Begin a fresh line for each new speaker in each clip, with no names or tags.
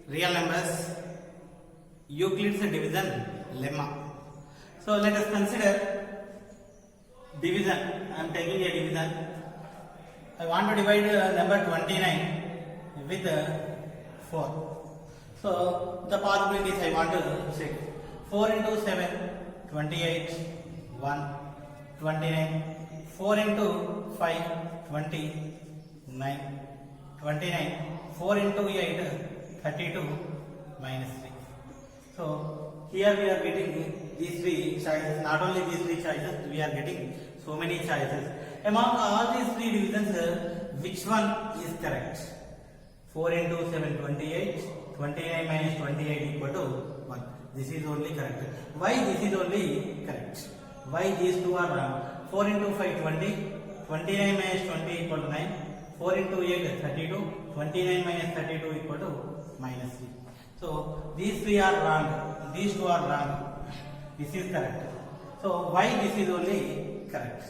real numbers, Euclid's division lemma. So let us consider division. I am taking a division. I want to divide number 29 with 4. So the possibilities I want to check. 4 into 7, 28, 1, 29. 4 into 5, 29, 29. 4 into 8, 32, minus 3. So here we are getting these three choices. Not only these three choices, we are getting so many choices. Among all these three divisions, which one is correct? 4 into 7, 28. 29 minus 28 equal to 1. This is only correct. Why this is only correct? Why these two are wrong? 4 into 5, 20. 29 minus 20 equal to 9. 4 into 8, 32. 29 minus 32 equal to minus 3. So these three are wrong. These two are wrong. This is correct. So why this is only correct?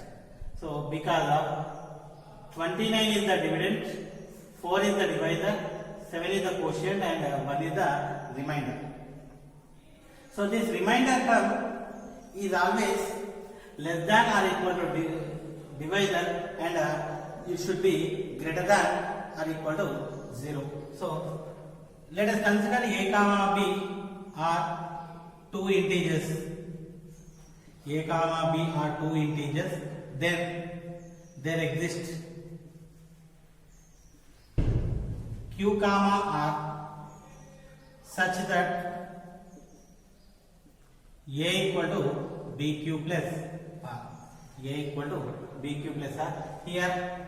So because of 29 is the dividend, 4 is the divisor, 7 is the quotient, and 1 is the remainder. So this remainder term is always less than or equal to divisor, and it should be greater than or equal to 0. So let us consider a comma b are two integers. A comma b are two integers. Then there exists q comma r such that a equal to bq plus r. A equal to bq plus r. Here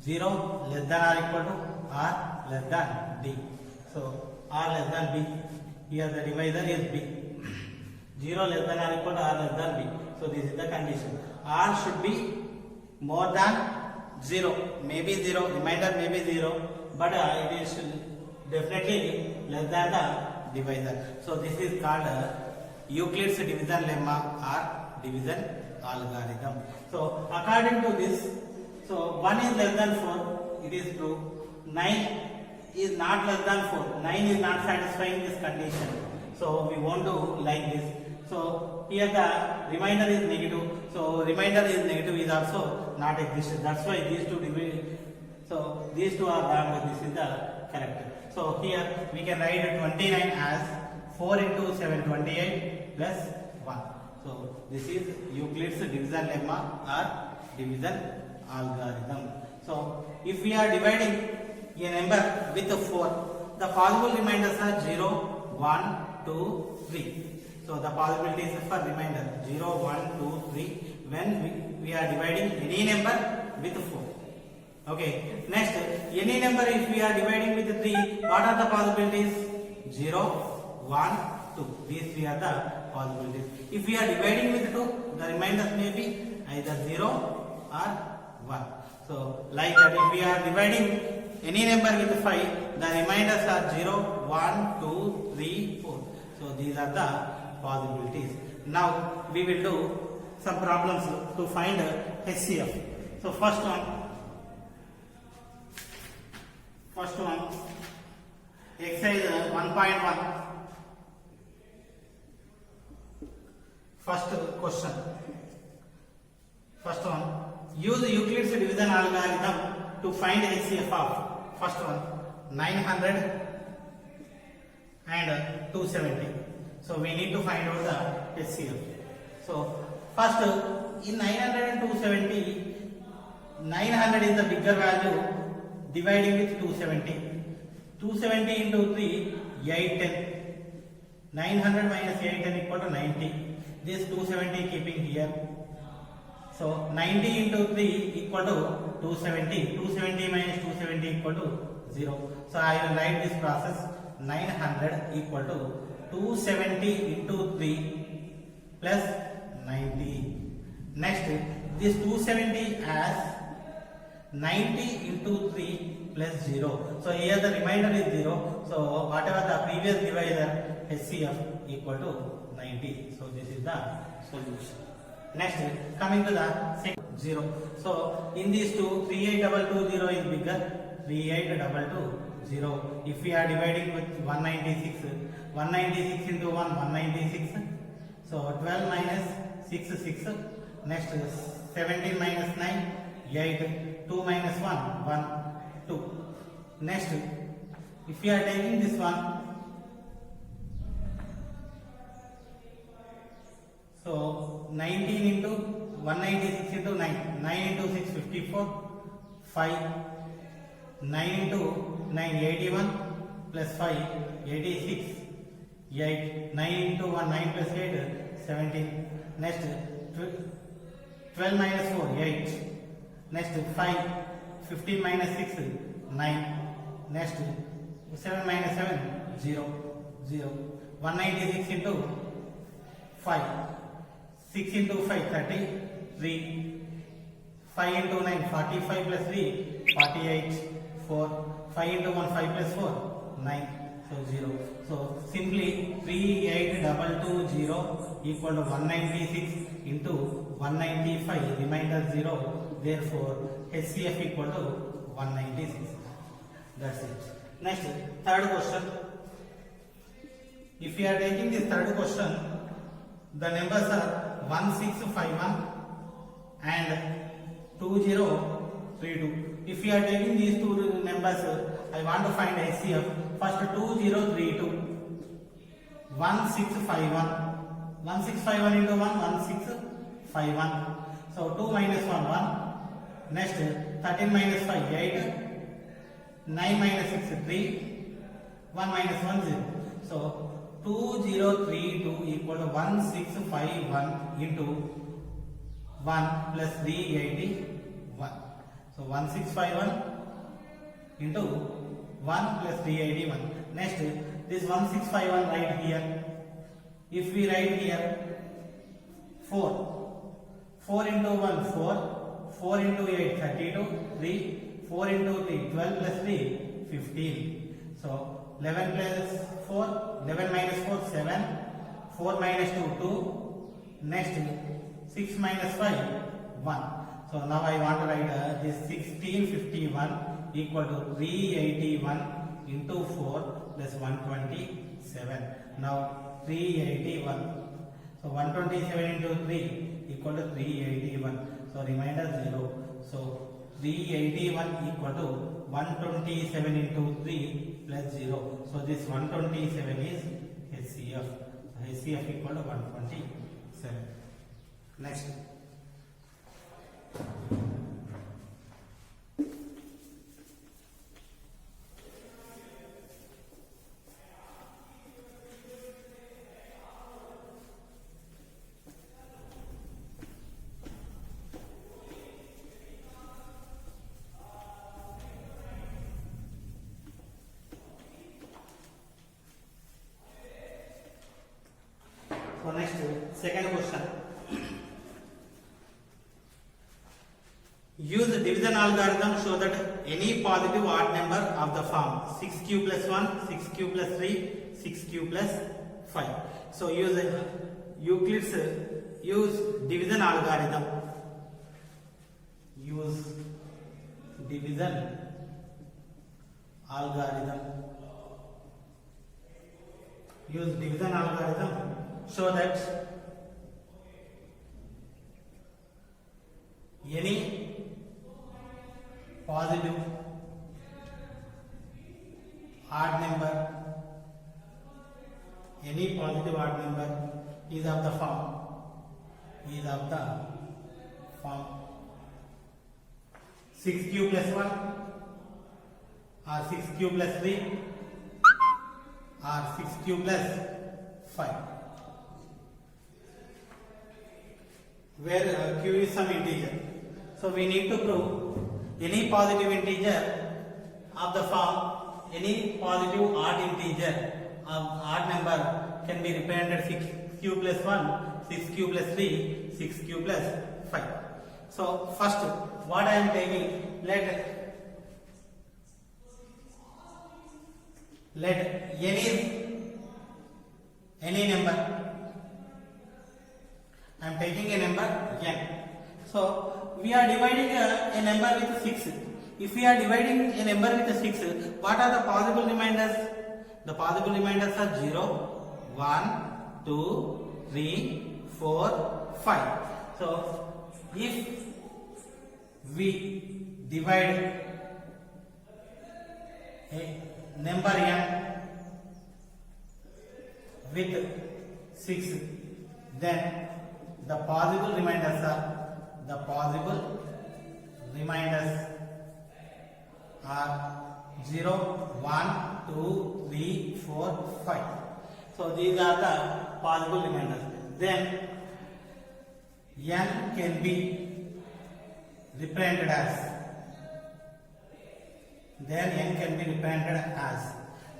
0 less than or equal to r less than d. So r less than b. Here the divisor is b. 0 less than or equal to r less than b. So this is the condition. R should be more than 0. Maybe 0. Remainder may be 0. But it is definitely less than the divisor. So this is called Euclid's division lemma or division algorithm. So according to this, so 1 is less than 4. It is true. 9 is not less than 4. 9 is not satisfying this condition. So we want to like this. So here the remainder is negative. So remainder is negative is also not existent. That's why these two divide. So these two are wrong. This is the correct. So here we can write 29 as 4 into 7, 28 plus 1. So this is Euclid's division lemma or division algorithm. So if we are dividing a number with 4, the possible remainders are 0, 1, 2, 3. So the possibilities for remainder 0, 1, 2, 3 when we are dividing any number with 4. Okay. Next, any number if we are dividing with 3, what are the possibilities? 0, 1, 2. These three are the possibilities. If we are dividing with 2, the remainders may be either 0 or 1. So like that, if we are dividing any number with 5, the remainders are 0, 1, 2, 3, 4. So these are the possibilities. Now we will do some problems to find HCF. So first one, exercise 1.1. First question. First one, use Euclid's division algorithm to find HCF of first one 900 and 270. So we need to find out the HCF. So first in 900 and 270, 900 is the bigger value, dividing with 270. 270 into 3, 810. 900 minus 810 equal to 90. This 270 keeping here. So 90 into 3 equal to 270. 270 minus 270 equal to 0. So I will write this process 900 equal to 270 into 3 plus 90. Next, this 270 as 90 into 3 plus 0. So here the remainder is 0. So whatever the previous divisor HCF equal to 90. So this is the solution. Next, coming to the second 0. So in these two, 38220 is bigger, 38220 0. If we are dividing with 196, 196 into 1, 196. So 12 minus 6, 6. Next 17 minus 9, 8. 2 minus 1, 1, 2. Next, if we are taking this one, so 19 into 196 into 9, 9 into 6, 54, 5, 9 into 9, 81, plus 5, 86, 8, 9 into 1, 9 plus 8, 17. Next, 12 minus 4, 8. Next, 5, 15 minus 6, 9. Next, 7 minus 7, 0, 0. 196 into 5. 6 into 5, 33. 5 into 9, 45 plus 3, 48. 4. 5 into 1, 5 plus 4, 9. So 0. So simply 38220 equal to 196 into 195, remainder 0. Therefore, HCF equal to 196. That's it. Next, third question. If we are taking this third question, the numbers are 1651 and 2032. If we are taking these two numbers, I want to find HCF. First 2032, 1651. 1651 into 1, 1651. So 2 minus 1, 1. Next, 13 minus 5, 8. 9 minus 6, 3. 1 minus 1, 0. So 2032 equal to 1651 into 1 plus 381. So 1651 into 1 plus 381. Next, this 1651 right here. If we write here 4. 4 into 1, 4. 4 into 8, 32. 3. 4 into 3, 12 plus 3, 15. So 11 plus 4, 11 minus 4, 7. 4 minus 2, 2. Next, 6 minus 5, 1. So now I want to write this 1651 equal to 381 into 4 plus 127. Now 381. So 127 into 3 equal to 381. So remainder 0. So 381 equal to 127 into 3 plus 0. So this 127 is HCF. So HCF equal to 127. Next. So next, second question. Use the division algorithm so that any positive odd number of the form 6q plus 1, 6q plus 3, 6q plus 5. So use Euclid's use division algorithm. Use division algorithm. Use division algorithm so that any positive odd number is of the form 6q plus 1 or 6q plus 3 or 6q plus 5, where q is some integer. So we need to prove any positive integer of the form, any positive odd integer of odd number can be represented 6q plus 1, 6q plus 3, 6q plus 5. So first, what I am taking, let n is any number. I am taking a number n. So we are dividing a number with 6. If we are dividing a number with 6, what are the possible remainders? The possible remainders are 0, 1, 2, 3, 4, 5. So if we divide a number n with 6, then the possible remainders are 0, 1, 2, 3, 4, 5. So these are the possible remainders. Then n can be represented as.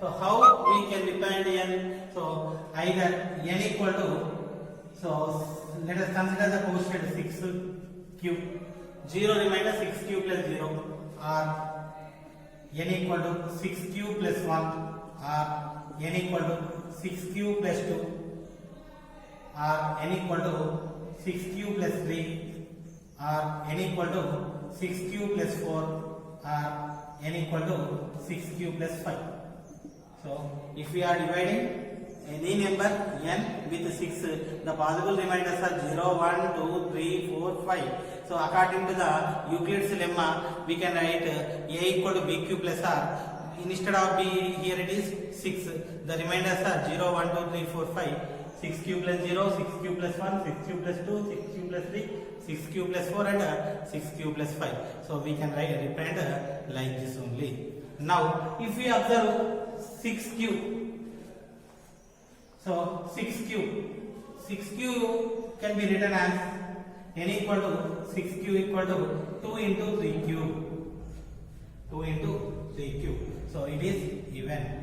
So how we can represent n? So either n equal to, so let us consider the quotient 6 cube, 0 remainder 6 cube plus 0, or n equal to 6 cube plus 1, or n equal to 6 cube plus 2, or n equal to 6 cube plus 3, or n equal to 6 cube plus 4, or n equal to 6 cube plus 5. So if we are dividing any number n with 6, the possible remainders are 0, 1, 2, 3, 4, 5. So according to the Euclid's lemma, we can write a equal to b cube plus r. Instead of b, here it is 6. The remainders are 0, 1, 2, 3, 4, 5. 6 cube plus 0, 6 cube plus 1, 6 cube plus 2, 6 cube plus 3, 6 cube plus 4, and 6 cube plus 5. So we can represent like this only. Now if we observe 6 cube, so 6 cube can be written as n equal to 6 cube equal to 2 into 3 cube. So it is even.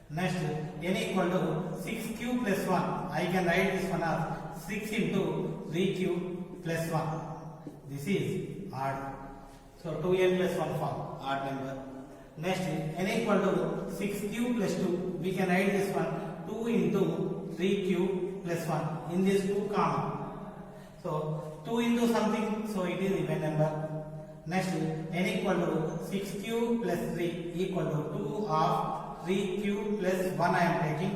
Next, n equal to 6 cube plus 1. I can write this one as 6 into 3 cube plus 1. This is odd. So 2n plus 1 form, odd number. Next, n equal to 6 cube plus 2. We can write this one 2 into 3 cube plus 1. In this 2 common. So 2 into something, so it is even number. Next, n equal to 6 cube plus 3 equal to 2 of 3 cube plus 1 I am taking.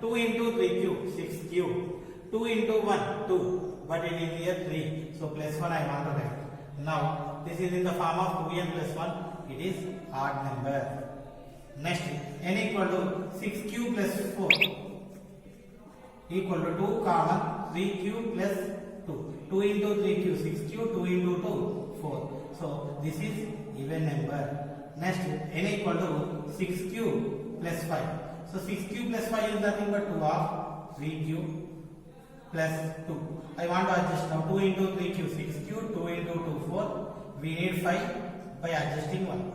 2 into 3 cube, 6 cube. 2 into 1, 2. But it is here 3. So plus 1 I want to write. Now, this is in the form of 2n plus 1. It is odd number. Next, n equal to 6 cube plus 4 equal to 2 common 3 cube plus 2. 2 into 3 cube, 6 cube, 2 into 2, 4. So this is even number. Next, n equal to 6 cube plus 5. So 6 cube plus 5 is nothing but 2 of 3 cube plus 2. I want to adjust now. 2 into 3 cube, 6 cube, 2 into 2, 4. We need 5 by adjusting 1.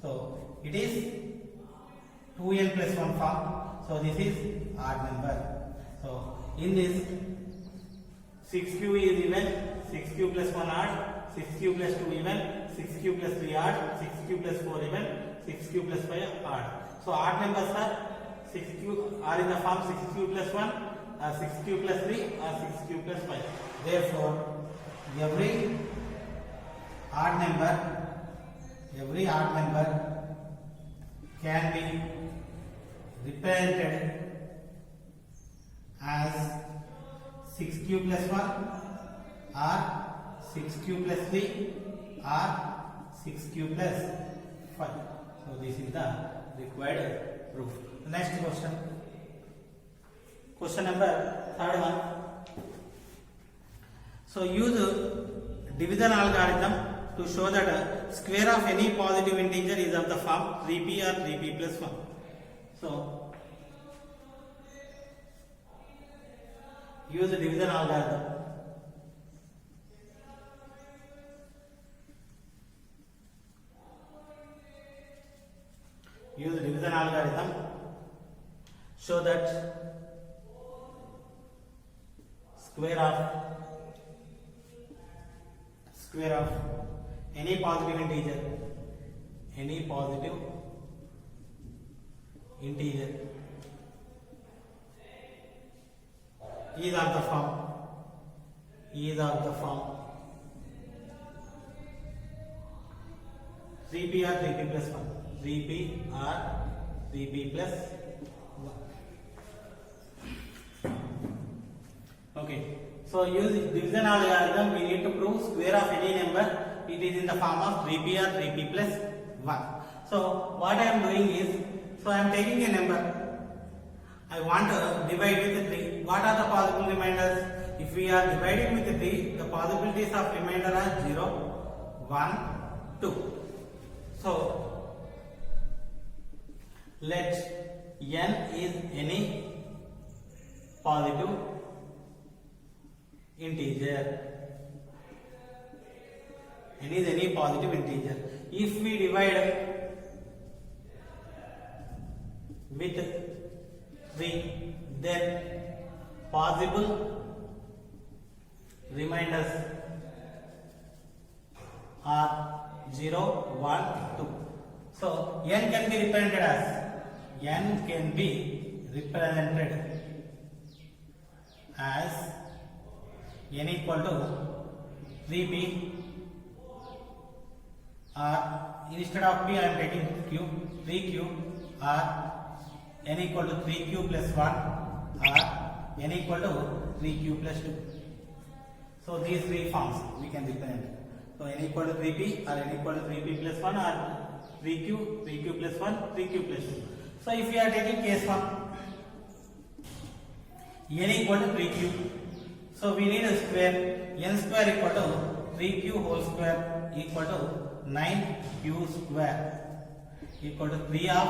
So it is 2n plus 1 form. So this is odd number. So in this 6 cube is even, 6 cube plus 1 odd, 6 cube plus 2 even, 6 cube plus 3 odd, 6 cube plus 4 even, 6 cube plus 5 odd. So odd numbers are 6 cube are in the form 6 cube plus 1, 6 cube plus 3, or 6 cube plus 5. Therefore, every odd number can be represented as 6 cube plus 1 or 6 cube plus 3 or 6 cube plus 5. So this is the required proof. Next question. Question number 3rd one. So use division algorithm to show that square of any positive integer is of the form 3p or 3p plus 1. So use the division algorithm. Use the division algorithm. Show that square of any positive integer is of the form 3p or 3p plus 1. 3p or 3p plus 1. Okay. So use division algorithm. We need to prove square of any number. It is in the form of 3p or 3p plus 1. So what I am doing is, so I am taking a number. I want to divide with 3. What are the possible remainders? If we are dividing with 3, the possibilities of remainder are 0, 1, 2. So let n is any positive integer. N is any positive integer. If we divide with 3, then possible remainders are 0, 1, 2. So n can be represented as n equal to 3p, or instead of p I am taking q, 3q, or n equal to 3q plus 1, or n equal to 3q plus 2. So these three forms we can represent. So n equal to 3p, or n equal to 3p plus 1, or 3q, 3q plus 1, 3q plus 2. So if we are taking case 1, n equal to 3q. So we need a square. N square equal to 3q whole square equal to 9q square equal to 3 of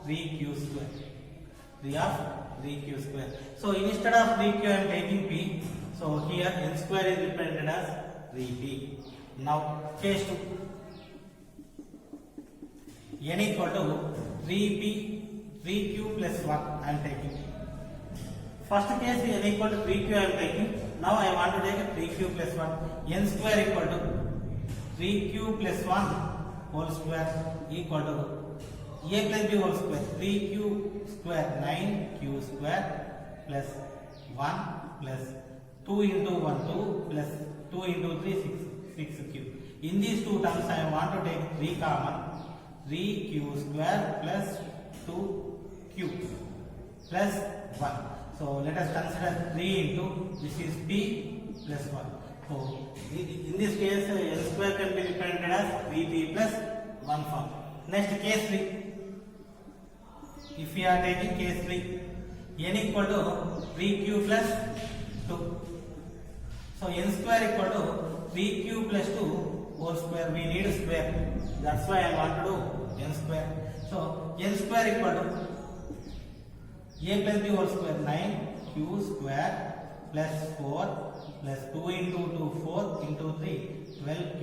3q square. 3 of 3q square. So instead of 3q I am taking p. So here n square is represented as 3p. Now case 2. N equal to 3p, 3q plus 1 I am taking. First case n equal to 3q I am taking. Now I want to take 3q plus 1. N square equal to 3q plus 1 whole square equal to a plus b whole square. 3q square 9q square plus 1 plus 2 into 1 2 plus 2 into 3 6q. In these two terms I want to take 3 common. 3q square plus 2q plus 1. So let us consider 3 into this is p plus 1. So in this case n square can be represented as 3p plus 1 form. Next case 3. If we are taking case 3, n equal to 3q plus 2. So n square equal to 3q plus 2 whole square. We need a square. That's why I want to do n square. So n square equal to a plus b whole square 9q square plus 4 plus 2 into 2 4 into 3 12q.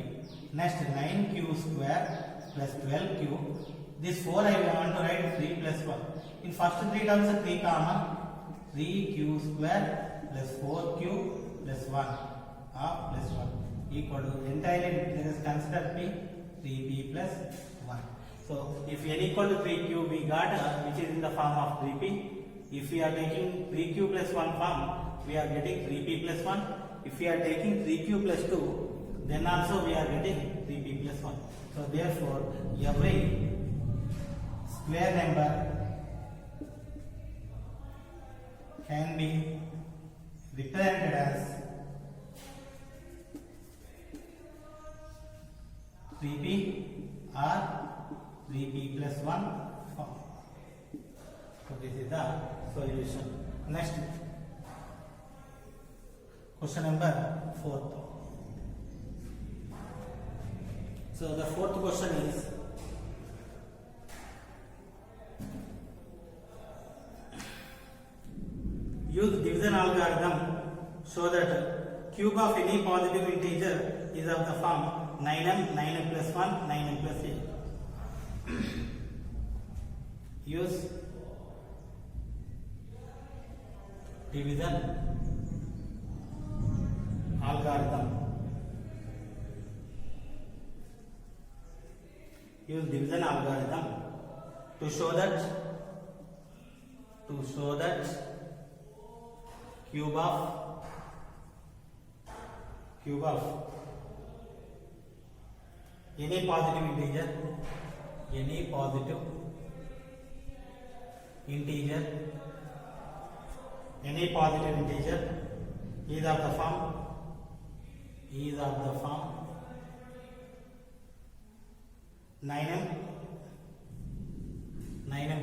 Next 9q square plus 12q. This 4 I want to write 3 plus 1. In first 3 terms 3 common. 3q square plus 4q plus 1 plus 1 equal to entirely let us consider p 3p plus 1. So if n equal to 3q we got which is in the form of 3p. If we are taking 3q plus 1 form, we are getting 3p plus 1. If we are taking 3q plus 2, then also we are getting 3p plus 1. So therefore, every square number can be represented as 3p or 3p plus 1 form. So this is the solution. Next question number 4. So the fourth question is use division algorithm so that cube of any positive integer is of the form 9m, 9m plus 1, 9m plus 8. Use division algorithm. Use division algorithm to show that cube of any positive integer is of the form 9m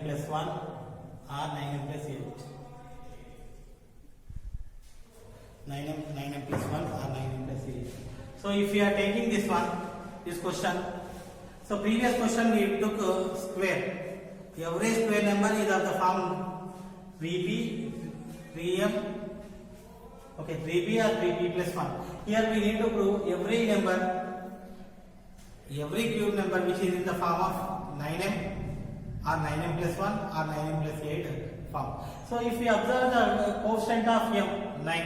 plus 1 or 9m plus 8. 9m plus 1 or 9m plus 8. So if you are taking this question, so previous question we took square. Every square number is of the form 3p, 3m, okay, 3p or 3p plus 1. Here we need to prove every cube number which is in the form of 9m or 9m plus 1 or 9m plus 8 form. So if we observe the coefficient of m, 9.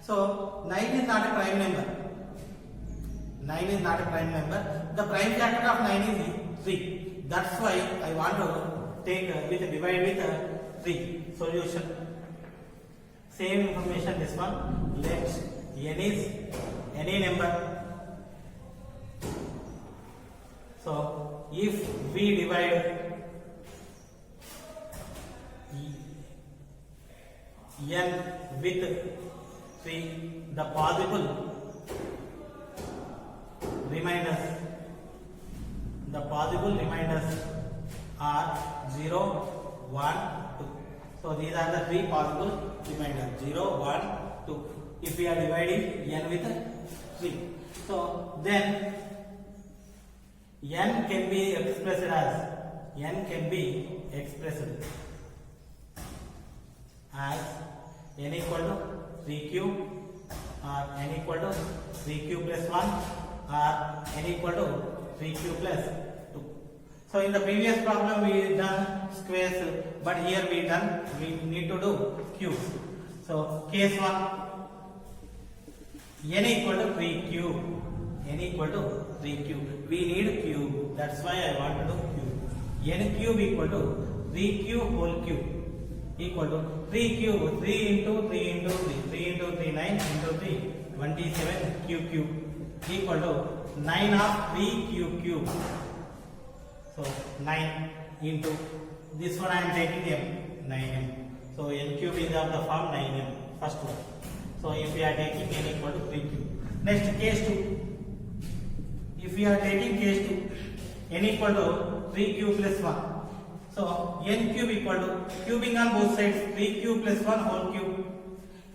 So 9 is not a prime number. 9 is not a prime number. The prime factor of 9 is 3. That's why I want to take divide with 3. Solution. Same information this one. Let n is any number. So if we divide n with 3, the possible remainders are 0, 1, 2. So these are the 3 possible remainders, 0, 1, 2. If we are dividing n with 3, so then n can be expressed as n equal to 3q or n equal to 3q plus 1 or n equal to 3q plus 2. So in the previous problem we done squares, but here we need to do cubes. So case 1, n equal to 3q. We need cube. That's why I want to do cube. N cube equal to 3q whole cube equal to 3 cube, 3 into 3 into 3, 3 into 3, 9 into 3, 27 cube equal to 9 of 3 cube. So 9 into this one I am taking m, 9m. So n cube is of the form 9m, first one. So if we are taking n equal to 3 cube. Next case 2. If we are taking case 2, n equal to 3 cube plus 1. So n cube equal to cubing on both sides, 3 cube plus 1 whole cube.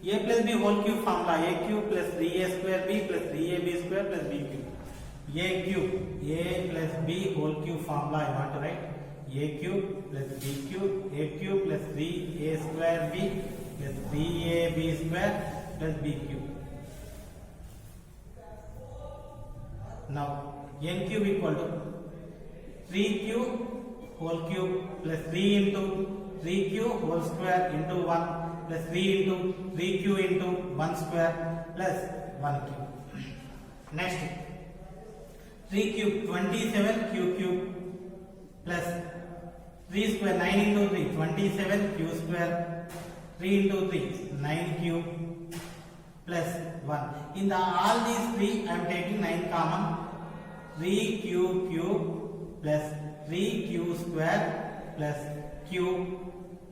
A plus b whole cube formula, a cube plus 3a square b plus 3ab square plus b cube. A cube, a plus b whole cube formula I want to write. A cube plus b cube, a cube plus 3a square b plus 3ab square plus b cube. Now n cube equal to 3q whole cube plus 3 into 3q whole square into 1 plus 3 into 3q into 1 square plus 1 cube. Next 3 cube 27 q cube plus 3 square 9 into 3 27 q square 3 into 3 9 cube plus 1. In the all these 3 I am taking 9 common. 3 cube plus 3q square plus q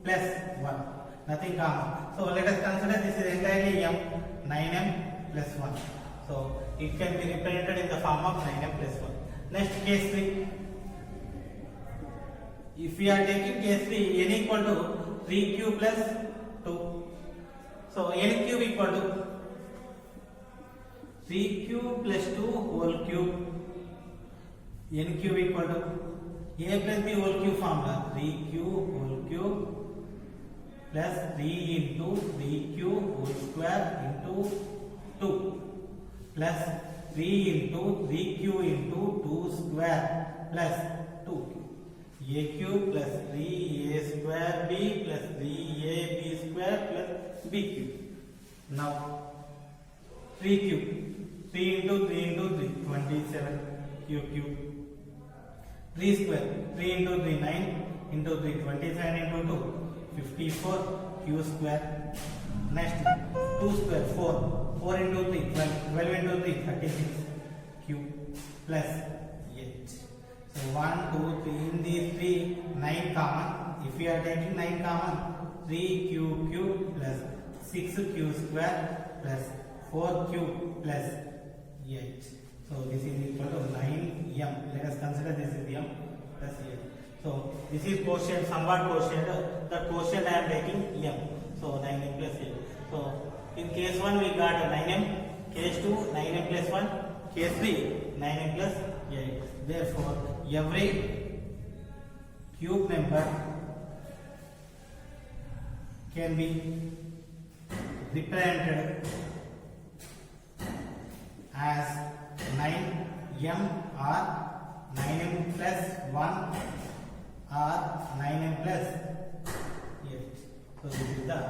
plus 1. Nothing common. So let us consider this is entirely m, 9m plus 1. So it can be represented in the form of 9m plus 1. Next case 3. If we are taking case 3, n equal to 3q plus 2. So n cube equal to 3q plus 2 whole cube. N cube equal to a plus b whole cube formula, 3q whole cube plus 3 into 3q whole square into 2 plus 3 into 3q into 2 square plus 2. A cube plus 3a square b plus 3ab square plus b cube. Now 3 cube, 3 into 3 into 3, 27 q cube. 3 square, 3 into 3, 9 into 3, 27 into 2, 54 q square. Next 2 square, 4 into 3, 12 into 3, 36 q plus 1, 2, 3. In these 3, 9 common. If we are taking 9 common, 3q cube plus 6q square plus 4q plus 8. So this is equal to 9m. Let us consider this is m plus 8. So this is quotient, somewhat quotient. The quotient I am taking m. So 9m plus 8. So in case 1 we got 9m, case 2 9m plus 1, case 3 9m plus 8. Therefore every cube number can be represented as 9m or 9m plus 1 or 9m plus 8. So this is the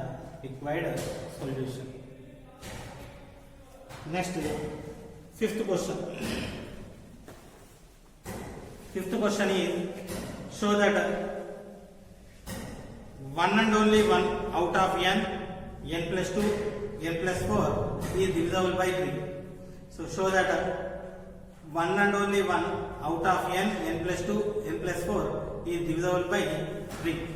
required solution. Next, fifth question. Fifth question is, show that one and only one out of n plus 2, n plus 4 is divisible by 3. So show that one and only one out of n plus 2, n plus 4 is divisible by 3.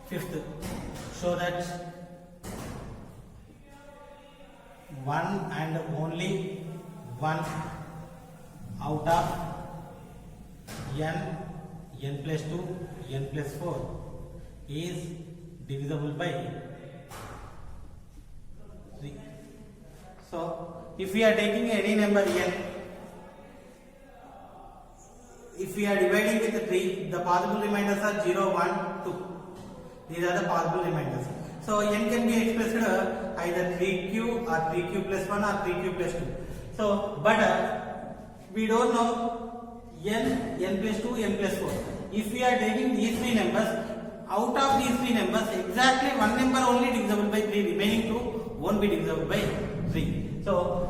Fifth, show that one and only one out of n plus 2, n plus 4 is divisible by 3. So if we are taking any number n, if we are dividing with 3, the possible remainders are 0, 1, 2. These are the possible remainders. So n can be expressed either 3q or 3q plus 1 or 3q plus 2. So, but we don't know n plus 2, n plus 4. If we are taking these 3 numbers, out of these 3 numbers, exactly one number only divisible by 3, remaining 2 won't be divisible by 3. So,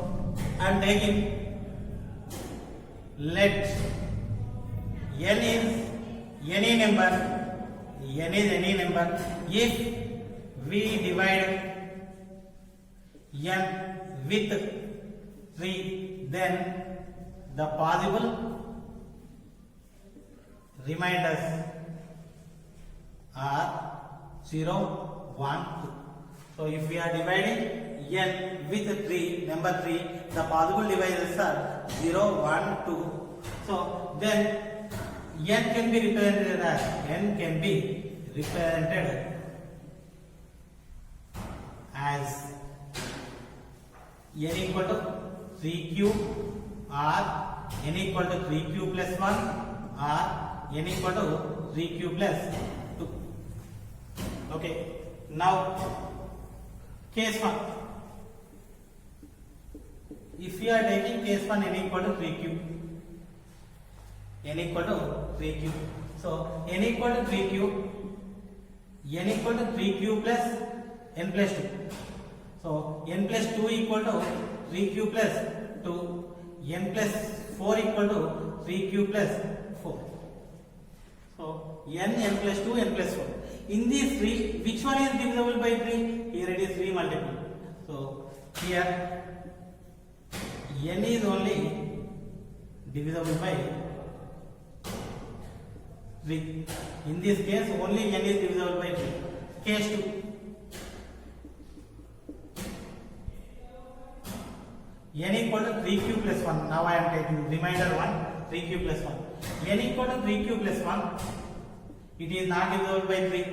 I am taking, let n is any number, n is any number if we divide n with 3, then the possible remainders are 0, 1, 2. So if we are dividing n with 3, number 3, the possible divisors are 0, 1, 2. So then n can be represented as n equal to 3q or n equal to 3q plus 1 or n equal to 3q plus 2. Okay, now case 1. If we are taking case 1, n equal to 3q, n equal to 3q. So n equal to 3q, n equal to 3q plus n plus 2. So n plus 2 equal to 3q plus 2, n plus 4 equal to 3q plus 4. So n plus 2, n plus 4. In these 3, which one is divisible by 3? Here it is 3 multiple. So here n is only divisible by 3. In this case, only n is divisible by 3. Case 2. N equal to 3q plus 1. Now I am taking remainder 1, 3q plus 1. N equal to 3q plus 1. It is not divisible by 3.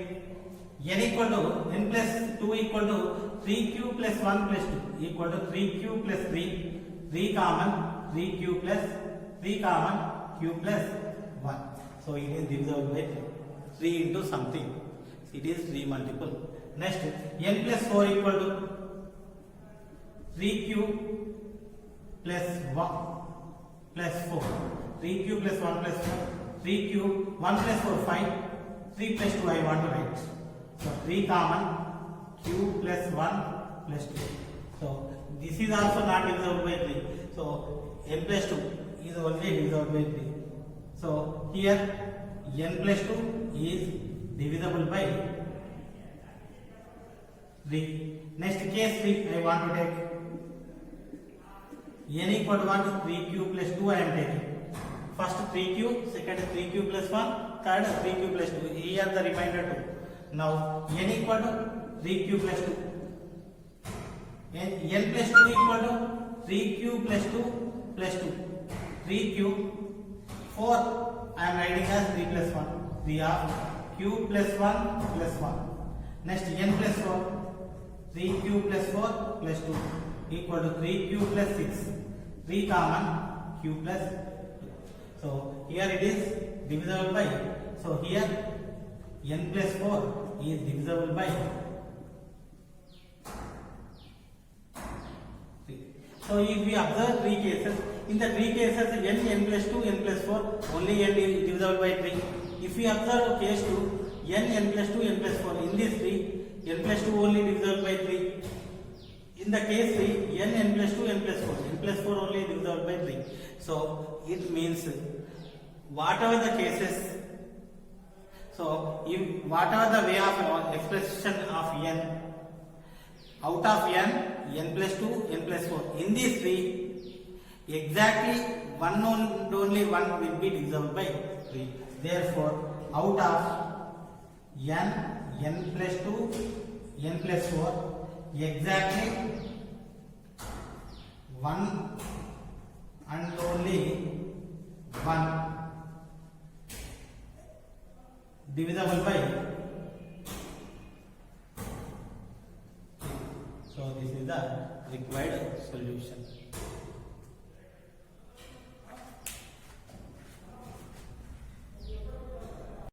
N equal to n plus 2 equal to 3q plus 1 plus 2 equal to 3q plus 3. 3 common, 3q plus 3 common, q plus 1. So it is divisible by 3 into something. It is 3 multiple. Next, n plus 4 equal to 3q plus 1 plus 4. 3q plus 1 plus 4. 3q, 1 plus 4, 5. 3 plus 2 I want to write. So 3 common, q plus 1 plus 2. So this is also not divisible by 3. So n plus 2 is only divisible by 3. So here n plus 2 is divisible by 3. Next case 3 I want to take. N equal to 1, 3q plus 2 I am taking. First 3q, second 3q plus 1, third 3q plus 2. Here the remainder 2. Now n equal to 3q plus 2. n plus 2 equal to 3q plus 2 plus 2. 3q, 4 I am writing as 3 plus 1. We have q plus 1 plus 1. Next n plus 4, 3q plus 4 plus 2 equal to 3q plus 6. 3 common, q plus 2. So here it is divisible by. So here n plus 4 is divisible by 3. So if we observe 3 cases, in the 3 cases n plus 2, n plus 4, only n is divisible by 3. If we observe case 2, n plus 2, n plus 4, in this 3, n plus 2 only divisible by 3. In the case 3, n plus 2, n plus 4, n plus 4 only divisible by 3. So it means whatever the cases, so if whatever the way of expression of n, out of n plus 2, n plus 4, in these 3, exactly one and only one will be divisible by 3. Therefore, out of n plus 2, n plus 4, exactly one and only one divisible by 3. So this is the required solution.